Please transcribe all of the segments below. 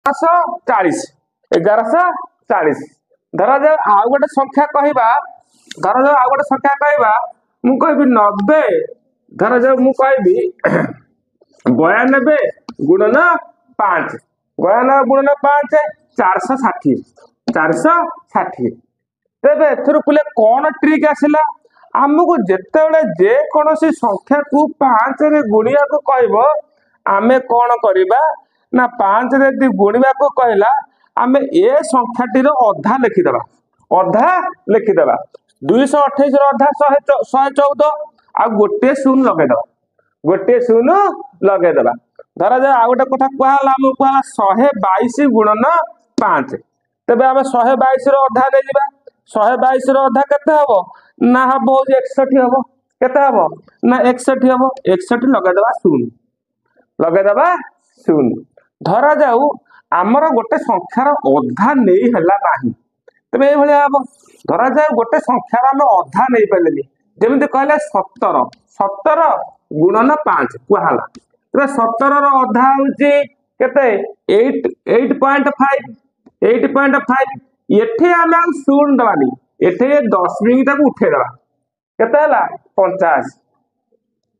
1140 1140 धरा जाओ आउ गोटे संख्या कहवा धरा जाओ आउ गोटे संख्या कहवा मु कहबी 90 धरा जाओ मु कहबी 92 गुणन 5 92 गुणन 5 460 460 तेबे एथुर पुले कौन ट्रिक आसिला आमको जेतेबेले जे कोनोसी संख्या को 5 रे गुणिया को कहबो आमे कौन करिबा ना 5 रे यदि गुणिबा को कहला आमे ए संख्याटी रो अधा लिखिदेबा 228 रो अधा 114 आ गोटे शून्य लगे देबा धरा जाए आ गोटे कथा कहला हम कहला 122 गुणन 5 तबे आमे 122 रो अधा ले जिबा 122 रो अधा केते हबो ना हबो 61 हबो केते हबो ना 61 हबो 61 लगे देबा शून्य धरा जाऊ आमर गोटे संख्यार अधा नहीं हैला नाही तबे ए भलिया हबो धरा जाए गोटे संख्यार हम अधा नहीं पालेनी जेमिति कहले 17 गुणन 5 कहला तबे 17 रो अधा होची केते 8.5 एठे आमे शून्य दबानी एठे 10 मिनिट को उठे दबा केते हला 50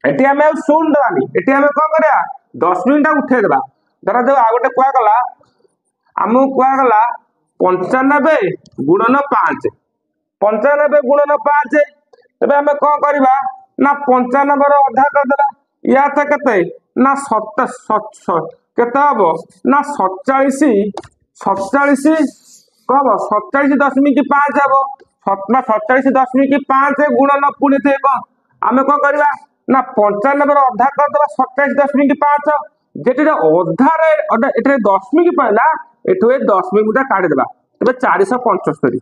एठे आमे शून्य दबानी एठे आमे कोन करया 10 मिनिट उठे दबा धरा जो आ गोटे कुआ गला आमु कुआ गला 95 गुणन 5 तबे आमे कोन करबा ना 95 रो अधा कर देला या त केते ना 7 केते हबो ना 47 कब 47.5 हबो 47.5 गुणन पुणी थे कौन आमे कौन करबा ना 95 रो अधा कर देबा 27.5 जेटे अधा रे एटे 10 मिनिट पहला एठो 10 मिनिट काढी देबा तबे 475